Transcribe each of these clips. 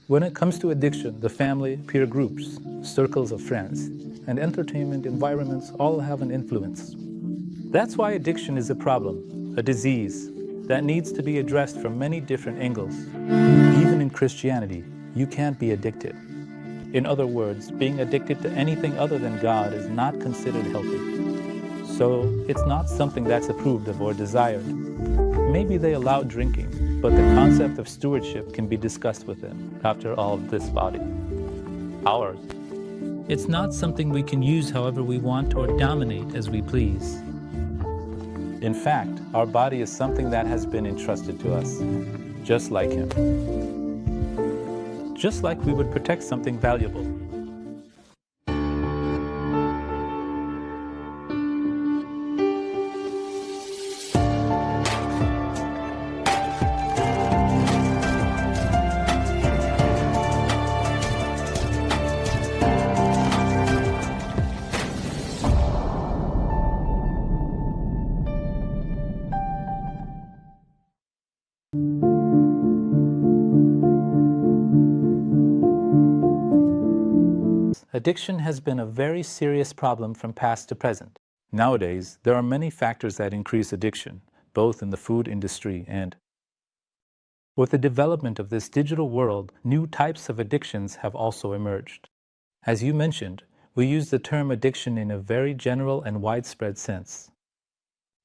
When it comes to addiction, the family, peer groups, circles of friends, and entertainment environments all have an influence. That's why addiction is a problem, a disease, that needs to be addressed from many different angles. Even in Christianity, you can't be addicted. In other words, being addicted to anything other than God is not considered healthy. So, it's not something that's approved of or desired. Maybe they allow drinking, but the concept of stewardship can be discussed with them. After all, this body, ours. It's not something we can use however we want or dominate as we please. In fact, our body is something that has been entrusted to us, just like Him. Just like we would protect something valuable. Addiction has been a very serious problem from past to present. Nowadays, there are many factors that increase addiction, both in the food industry and with the development of this digital world, new types of addictions have also emerged. As you mentioned, we use the term addiction in a very general and widespread sense.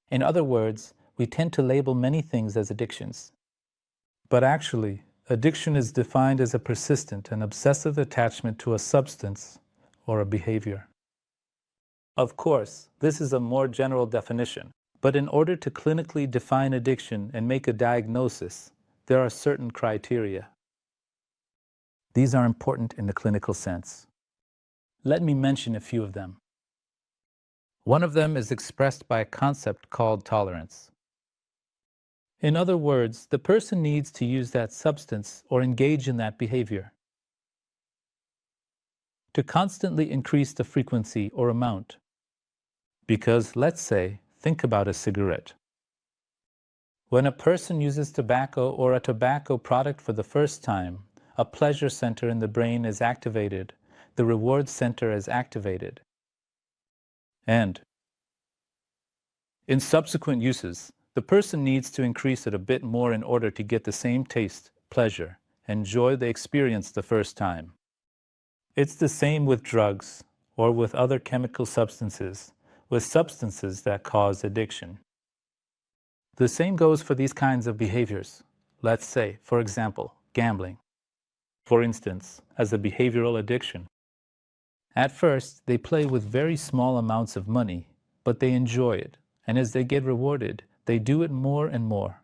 In other words, we tend to label many things as addictions. But actually, addiction is defined as a persistent and obsessive attachment to a substance or a behavior. Of course, this is a more general definition, but in order to clinically define addiction and make a diagnosis, there are certain criteria. These are important in the clinical sense. Let me mention a few of them. One of them is expressed by a concept called tolerance. In other words, the person needs to use that substance or engage in that behavior. To constantly increase the frequency or amount. Because, let's say, think about a cigarette. When a person uses tobacco or a tobacco product for the first time, a pleasure center in the brain is activated, the reward center is activated. And in subsequent uses, the person needs to increase it a bit more in order to get the same taste, pleasure, and joy they experienced the first time. It's the same with drugs or with other chemical substances, with substances that cause addiction. The same goes for these kinds of behaviors. Let's say, for example, gambling. For instance, as a behavioral addiction. At first, they play with very small amounts of money, but they enjoy it, and as they get rewarded, they do it more and more.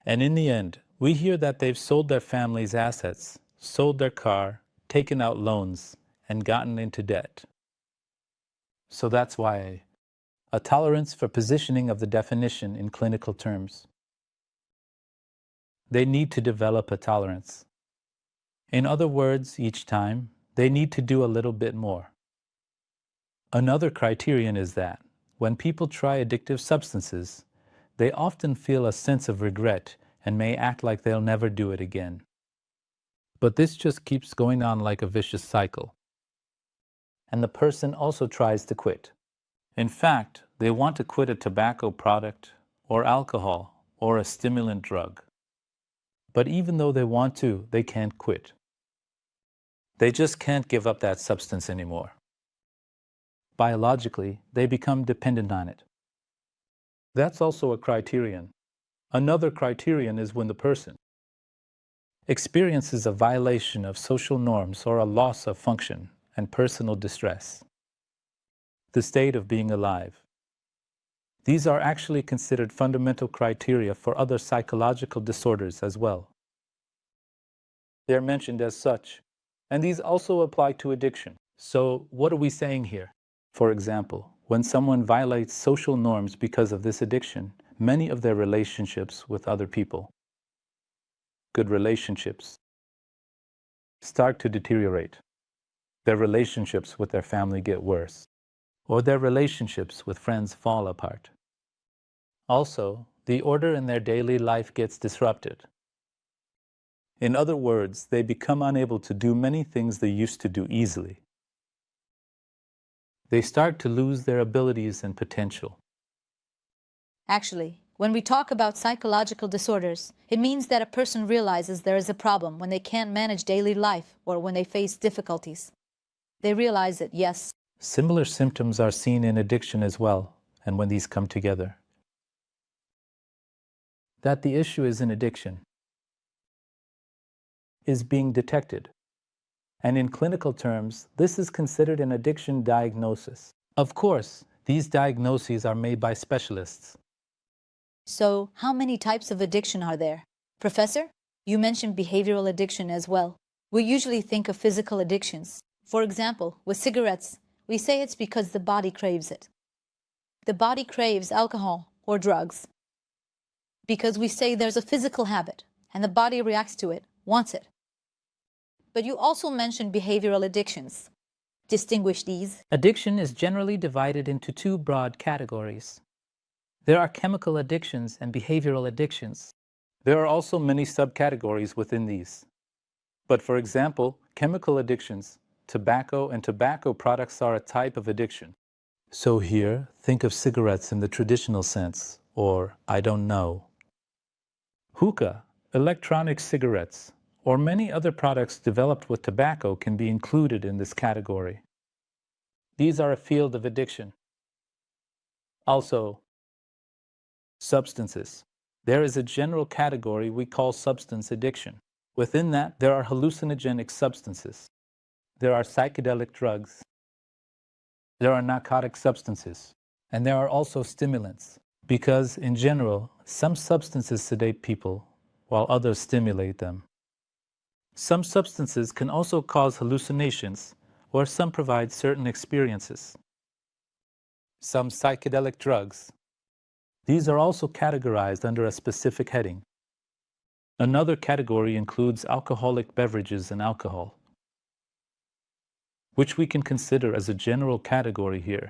And in the end, we hear that they've sold their family's assets, sold their car, taken out loans, and gotten into debt. So that's why a tolerance for positioning of the definition in clinical terms. They need to develop a tolerance. In other words, each time, they need to do a little bit more. Another criterion is that when people try addictive substances, they often feel a sense of regret and may act like they'll never do it again. But this just keeps going on like a vicious cycle. And the person also tries to quit. In fact, they want to quit a tobacco product or alcohol or a stimulant drug. But even though they want to, they can't quit. They just can't give up that substance anymore. Biologically, they become dependent on it. That's also a criterion. Another criterion is when the person experiences a violation of social norms or a loss of function and personal distress. The state of being alive. These are actually considered fundamental criteria for other psychological disorders as well. They are mentioned as such, and these also apply to addiction. So what are we saying here? For example, when someone violates social norms because of this addiction, many of their relationships with other people, good relationships, start to deteriorate. Their relationships with their family get worse, or their relationships with friends fall apart. Also, the order in their daily life gets disrupted. In other words, they become unable to do many things they used to do easily. They start to lose their abilities and potential. Actually, when we talk about psychological disorders, it means that a person realizes there is a problem when they can't manage daily life or when they face difficulties. They realize it, yes. Similar symptoms are seen in addiction as well, and when these come together. That the issue is in addiction is being detected. And in clinical terms, this is considered an addiction diagnosis. Of course, these diagnoses are made by specialists. So, how many types of addiction are there? Professor, you mentioned behavioral addiction as well. We usually think of physical addictions. For example, with cigarettes, we say it's because the body craves it. The body craves alcohol or drugs because we say there's a physical habit and the body reacts to it, wants it. But you also mentioned behavioral addictions. Distinguish these. Addiction is generally divided into two broad categories. There are chemical addictions and behavioral addictions. There are also many subcategories within these. But for example, chemical addictions, tobacco and tobacco products are a type of addiction. So here, think of cigarettes in the traditional sense, or I don't know. Hookah, electronic cigarettes, or many other products developed with tobacco can be included in this category. These are a field of addiction. Also, substances. There is a general category we call substance addiction. Within that, there are hallucinogenic substances. There are psychedelic drugs. There are narcotic substances. And there are also stimulants. Because, in general, some substances sedate people, while others stimulate them. Some substances can also cause hallucinations, or some provide certain experiences. Some psychedelic drugs. These are also categorized under a specific heading. Another category includes alcoholic beverages and alcohol, which we can consider as a general category here.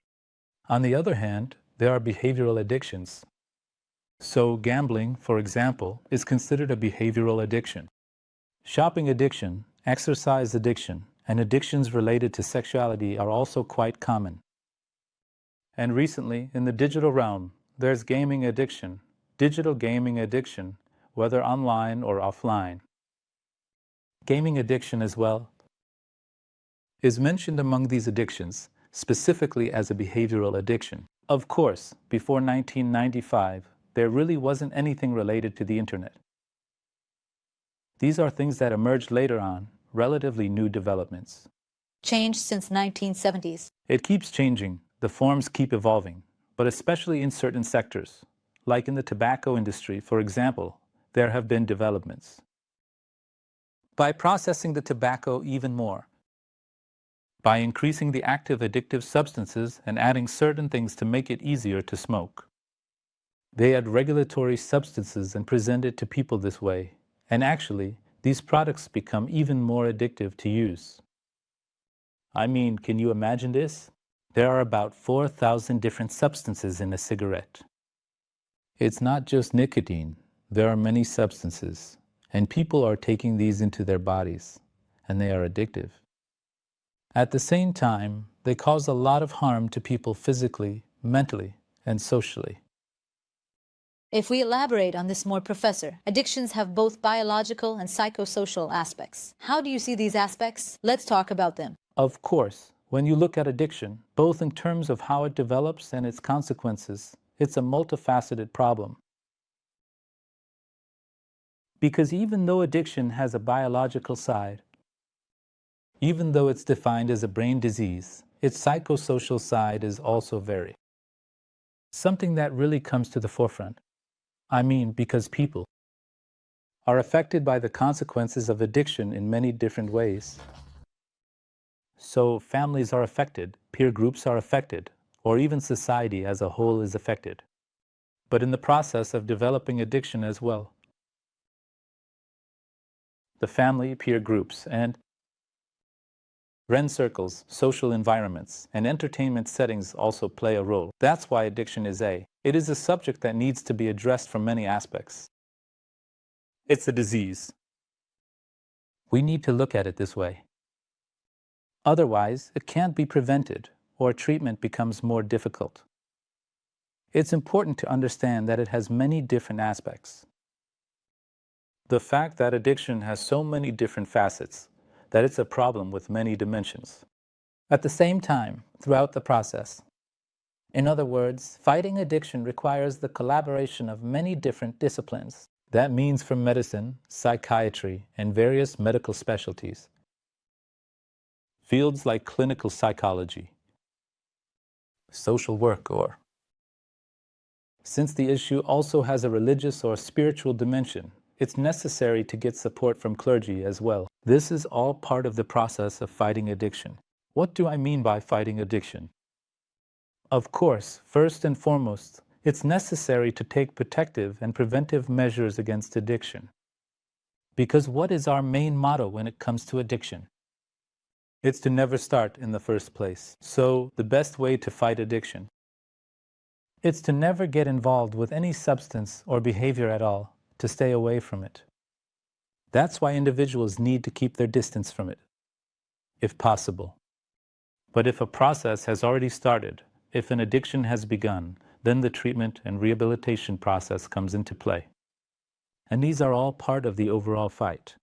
On the other hand, there are behavioral addictions. So gambling, for example, is considered a behavioral addiction. Shopping addiction, exercise addiction, and addictions related to sexuality are also quite common. And recently, in the digital realm, there's gaming addiction, digital gaming addiction, whether online or offline. Gaming addiction as well is mentioned among these addictions, specifically as a behavioral addiction. Of course, before 1995, there really wasn't anything related to the internet. These are things that emerged later on, relatively new developments. Changed since 1970s. It keeps changing, the forms keep evolving, but especially in certain sectors, like in the tobacco industry, for example, there have been developments. By processing the tobacco even more, by increasing the active addictive substances and adding certain things to make it easier to smoke. They add regulatory substances and present it to people this way, and actually, these products become even more addictive to use. I mean, can you imagine this? There are about 4,000 different substances in a cigarette. It's not just nicotine, there are many substances, and people are taking these into their bodies, and they are addictive. At the same time, they cause a lot of harm to people physically, mentally, and socially. If we elaborate on this more, Professor, addictions have both biological and psychosocial aspects. How do you see these aspects? Let's talk about them. Of course, when you look at addiction, both in terms of how it develops and its consequences, it's a multifaceted problem. Because even though addiction has a biological side, even though it's defined as a brain disease, its psychosocial side is also very something that really comes to the forefront. I mean, because people are affected by the consequences of addiction in many different ways. So families are affected, peer groups are affected, or even society as a whole is affected. But in the process of developing addiction as well, the family, peer groups, and friend circles, social environments, and entertainment settings also play a role. That's why addiction is it is a subject that needs to be addressed from many aspects. It's a disease. We need to look at it this way. Otherwise, it can't be prevented, or treatment becomes more difficult. It's important to understand that it has many different aspects. The fact that addiction has so many different facets, that it's a problem with many dimensions. At the same time, throughout the process. In other words, fighting addiction requires the collaboration of many different disciplines. That means from medicine, psychiatry, and various medical specialties. Fields like clinical psychology, social work, or since the issue also has a religious or spiritual dimension, it's necessary to get support from clergy as well. This is all part of the process of fighting addiction. What do I mean by fighting addiction? Of course, first and foremost, it's necessary to take protective and preventive measures against addiction. Because what is our main motto when it comes to addiction? It's to never start in the first place. So, the best way to fight addiction, it's to never get involved with any substance or behavior at all, to stay away from it. That's why individuals need to keep their distance from it, if possible. But if a process has already started, if an addiction has begun, then the treatment and rehabilitation process comes into play. And these are all part of the overall fight.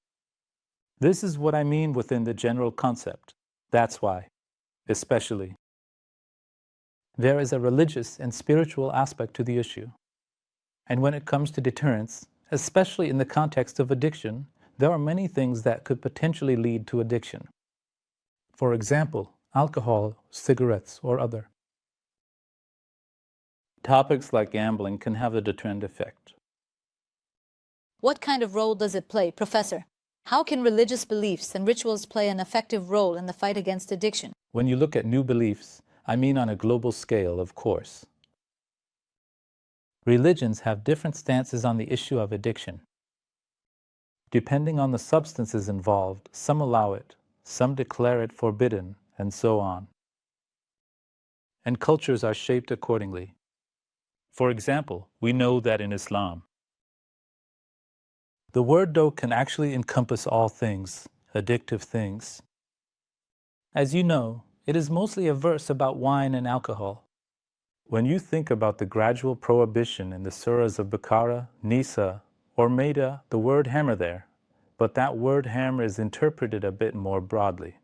This is what I mean within the general concept. That's why, especially, there is a religious and spiritual aspect to the issue. And when it comes to deterrence, especially in the context of addiction, there are many things that could potentially lead to addiction. For example, alcohol, cigarettes, or other. Topics like gambling can have a deterrent effect. What kind of role does it play, Professor? How can religious beliefs and rituals play an effective role in the fight against addiction? When you look at new beliefs, I mean on a global scale, of course. Religions have different stances on the issue of addiction. Depending on the substances involved, some allow it, some declare it forbidden, and so on. And cultures are shaped accordingly. For example, we know that in Islam, the word dough can actually encompass all things, addictive things. As you know, it is mostly a verse about wine and alcohol. When you think about the gradual prohibition in the surahs of Baqarah, Nisa, or Maida, the word hammer there, but that word hammer is interpreted a bit more broadly.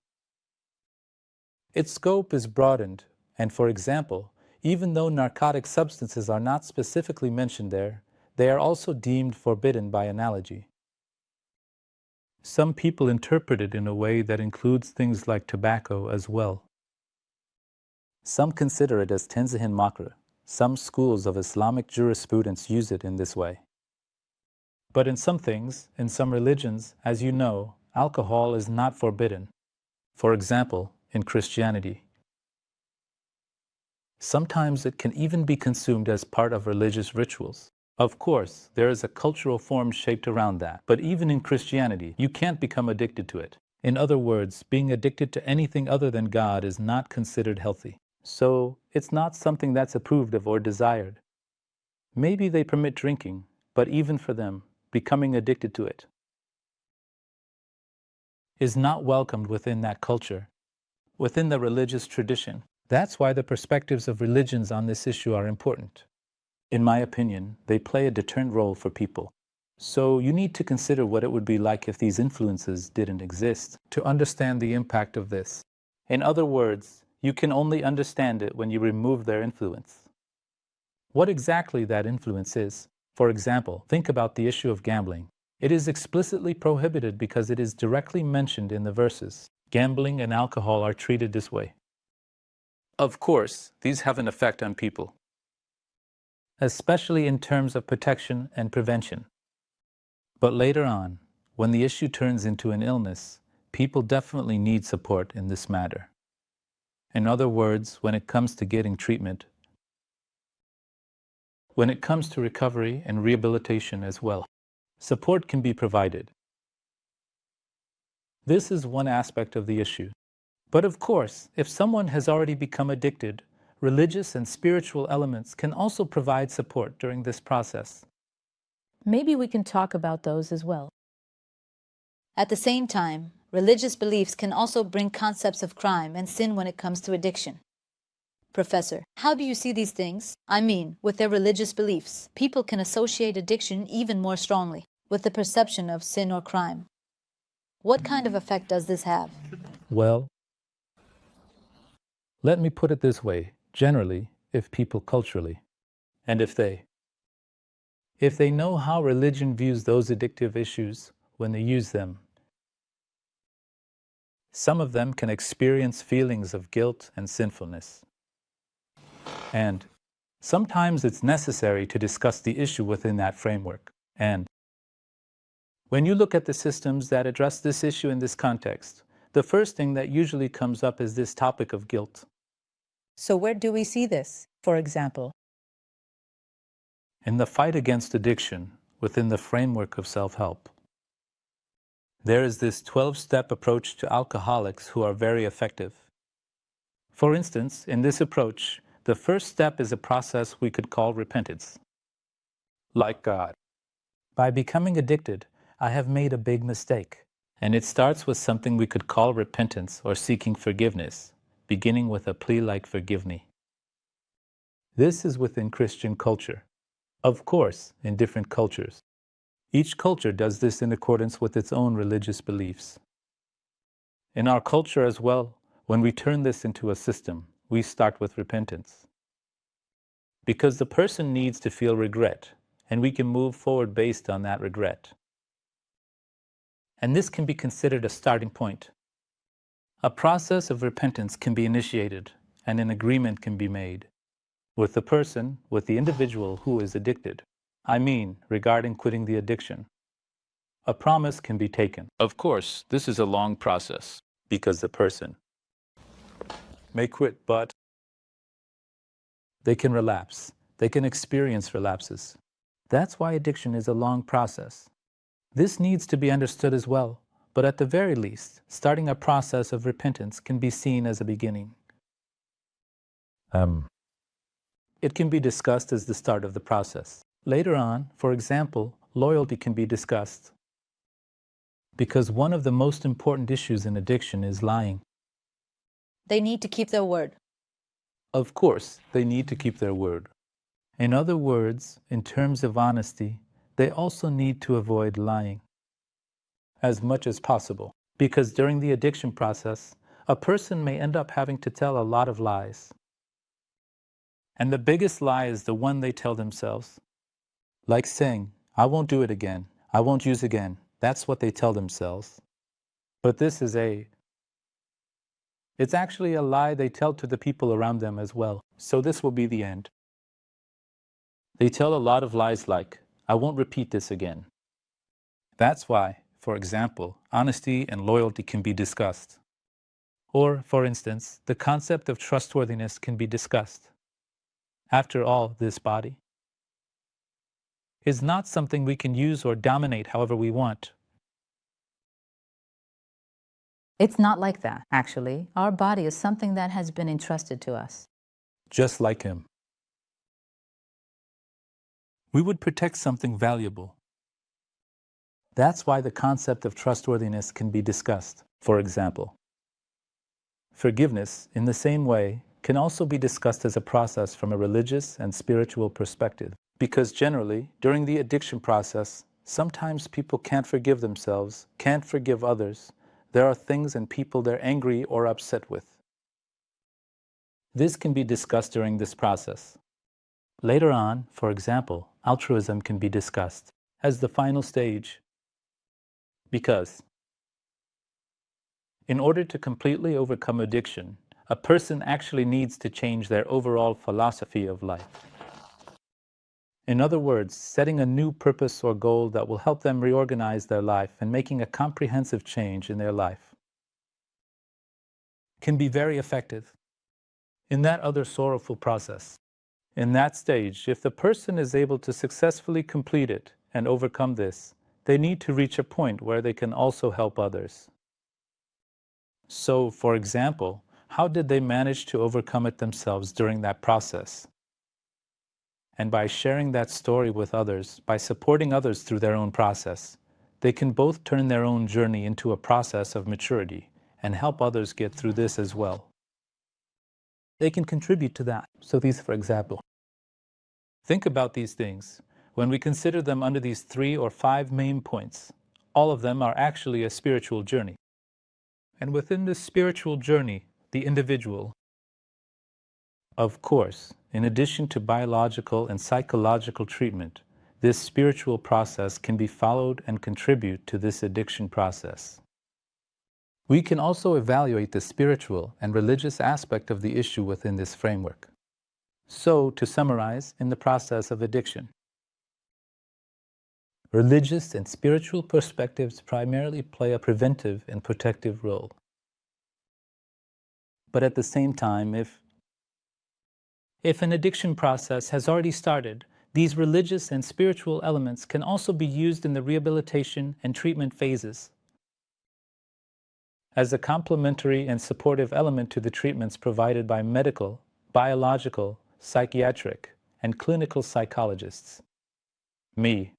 Its scope is broadened, and for example, even though narcotic substances are not specifically mentioned there, they are also deemed forbidden by analogy. Some people interpret it in a way that includes things like tobacco as well. Some consider it as tenzihin makruh. Some schools of Islamic jurisprudence use it in this way. But in some things, in some religions, as you know, alcohol is not forbidden. For example, in Christianity. Sometimes it can even be consumed as part of religious rituals. Of course, there is a cultural form shaped around that, but even in Christianity, you can't become addicted to it. In other words, being addicted to anything other than God is not considered healthy. So, it's not something that's approved of or desired. Maybe they permit drinking, but even for them, becoming addicted to it is not welcomed within that culture, within the religious tradition. That's why the perspectives of religions on this issue are important. In my opinion, they play a deterrent role for people. So you need to consider what it would be like if these influences didn't exist to understand the impact of this. In other words, you can only understand it when you remove their influence. What exactly that influence is. For example, think about the issue of gambling. It is explicitly prohibited because it is directly mentioned in the verses. Gambling and alcohol are treated this way. Of course, these have an effect on people, especially in terms of protection and prevention. But later on, when the issue turns into an illness, people definitely need support in this matter. In other words, when it comes to getting treatment, when it comes to recovery and rehabilitation as well, support can be provided. This is one aspect of the issue. But of course, if someone has already become addicted, religious and spiritual elements can also provide support during this process. Maybe we can talk about those as well. At the same time, religious beliefs can also bring concepts of crime and sin when it comes to addiction. Professor, how do you see these things? I mean, with their religious beliefs, people can associate addiction even more strongly with the perception of sin or crime. What kind of effect does this have? Well, let me put it this way. Generally, if people culturally, and if they know how religion views those addictive issues when they use them, some of them can experience feelings of guilt and sinfulness. And sometimes it's necessary to discuss the issue within that framework. And when you look at the systems that address this issue in this context, the first thing that usually comes up is this topic of guilt. So where do we see this, for example? In the fight against addiction within the framework of self-help, there is this 12-step approach to alcoholics who are very effective. For instance, in this approach, the first step is a process we could call repentance. Like God, by becoming addicted, I have made a big mistake. And it starts with something we could call repentance or seeking forgiveness, beginning with a plea like "forgive me." This is within Christian culture. Of course, in different cultures. Each culture does this in accordance with its own religious beliefs. In our culture as well, when we turn this into a system, we start with repentance. Because the person needs to feel regret, and we can move forward based on that regret. And this can be considered a starting point. A process of repentance can be initiated, and an agreement can be made with the person, with the individual who is addicted. I mean, regarding quitting the addiction. A promise can be taken. Of course, this is a long process, because the person may quit, but they can relapse. They can experience relapses. That's why addiction is a long process. This needs to be understood as well, but at the very least, starting a process of repentance can be seen as a beginning. It can be discussed as the start of the process. Later on, for example, loyalty can be discussed. Because one of the most important issues in addiction is lying. They need to keep their word. Of course, they need to keep their word. In other words, in terms of honesty, they also need to avoid lying as much as possible. Because during the addiction process, a person may end up having to tell a lot of lies. And the biggest lie is the one they tell themselves. Like saying, I won't do it again, I won't use again. That's what they tell themselves. But this is it's actually a lie they tell to the people around them as well. So this will be the end. They tell a lot of lies like, I won't repeat this again. That's why, for example, honesty and loyalty can be discussed. Or, for instance, the concept of trustworthiness can be discussed. After all, this body is not something we can use or dominate however we want. It's not like that, actually. Our body is something that has been entrusted to us. Just like him. We would protect something valuable. That's why the concept of trustworthiness can be discussed. For example, forgiveness, in the same way, can also be discussed as a process from a religious and spiritual perspective. Because generally, during the addiction process, sometimes people can't forgive themselves, can't forgive others. There are things and people they're angry or upset with. This can be discussed during this process. Later on, for example, altruism can be discussed as the final stage. Because in order to completely overcome addiction, a person actually needs to change their overall philosophy of life. In other words, setting a new purpose or goal that will help them reorganize their life and making a comprehensive change in their life can be very effective. In that other sorrowful process, in that stage, if the person is able to successfully complete it and overcome this, they need to reach a point where they can also help others. So, for example, how did they manage to overcome it themselves during that process? And by sharing that story with others, by supporting others through their own process, they can both turn their own journey into a process of maturity and help others get through this as well. They can contribute to that. So these, for example, think about these things. When we consider them under these 3 or 5 main points, all of them are actually a spiritual journey. And within this spiritual journey, the individual, of course, in addition to biological and psychological treatment, this spiritual process can be followed and contribute to this addiction process. We can also evaluate the spiritual and religious aspect of the issue within this framework. So, to summarize, in the process of addiction, religious and spiritual perspectives primarily play a preventive and protective role. But at the same time, if an addiction process has already started, these religious and spiritual elements can also be used in the rehabilitation and treatment phases as a complementary and supportive element to the treatments provided by medical, biological, psychiatric, and clinical psychologists. Me.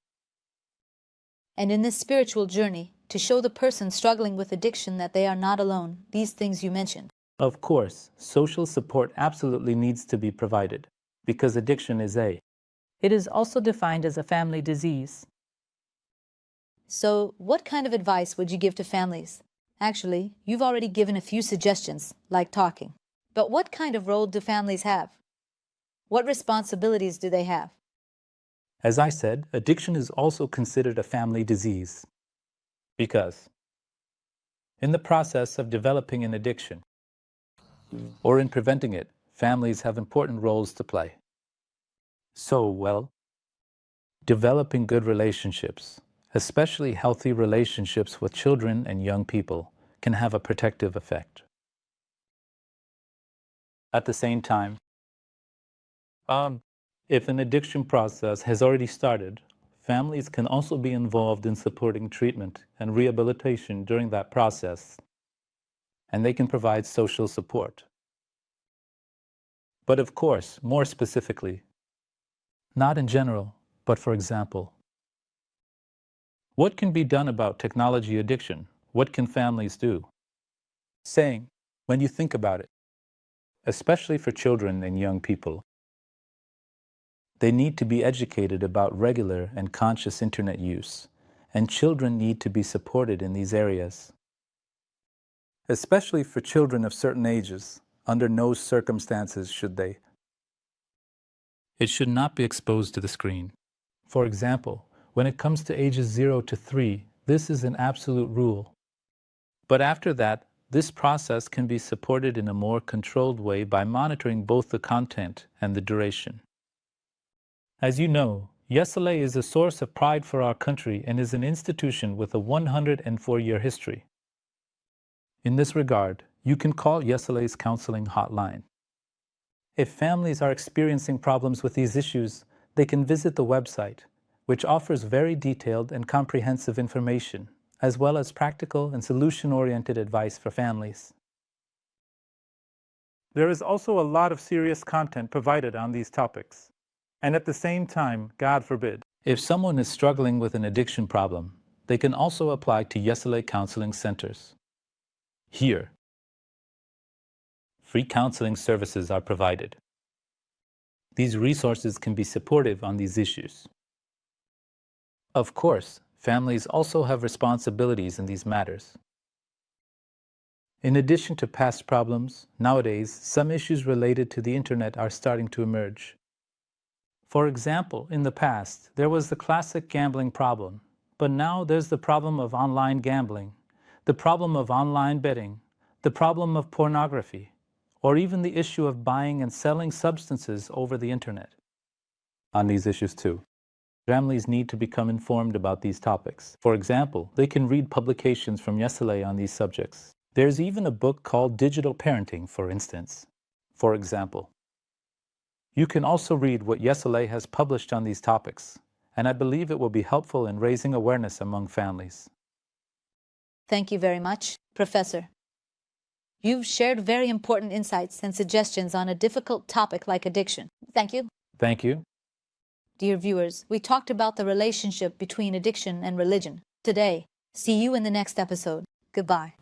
And in this spiritual journey, to show the person struggling with addiction that they are not alone, these things you mentioned. Of course, social support absolutely needs to be provided, because addiction is It is also defined as a family disease. So, what kind of advice would you give to families? Actually, you've already given a few suggestions, like talking. But what kind of role do families have? What responsibilities do they have? As I said, addiction is also considered a family disease. Because in the process of developing an addiction, or in preventing it, families have important roles to play. So, developing good relationships, especially healthy relationships with children and young people, can have a protective effect. At the same time, if an addiction process has already started, families can also be involved in supporting treatment and rehabilitation during that process, and they can provide social support. But of course, more specifically, not in general, but for example, what can be done about technology addiction? What can families do? When you think about it, especially for children and young people, they need to be educated about regular and conscious internet use, and children need to be supported in these areas. Especially for children of certain ages, under no circumstances should they. It should not be exposed to the screen. For example, when it comes to ages 0 to 3, this is an absolute rule. But after that, this process can be supported in a more controlled way by monitoring both the content and the duration. As you know, Yesele is a source of pride for our country and is an institution with a 104-year history. In this regard, you can call Yesele's counseling hotline. If families are experiencing problems with these issues, they can visit the website, which offers very detailed and comprehensive information, as well as practical and solution-oriented advice for families. There is also a lot of serious content provided on these topics. And at the same time, God forbid, if someone is struggling with an addiction problem, they can also apply to Yesele counseling centers. Here, free counseling services are provided. These resources can be supportive on these issues. Of course, families also have responsibilities in these matters. In addition to past problems, nowadays, some issues related to the internet are starting to emerge. For example, in the past, there was the classic gambling problem, but now there's the problem of online gambling, the problem of online betting, the problem of pornography, or even the issue of buying and selling substances over the internet. On these issues too, families need to become informed about these topics. For example, they can read publications from Yesele on these subjects. There's even a book called Digital Parenting, for instance. For example, you can also read what Yesele has published on these topics, and I believe it will be helpful in raising awareness among families. Thank you very much, Professor. You've shared very important insights and suggestions on a difficult topic like addiction. Thank you. Thank you. Dear viewers, we talked about the relationship between addiction and religion. today. See you in the next episode. Goodbye.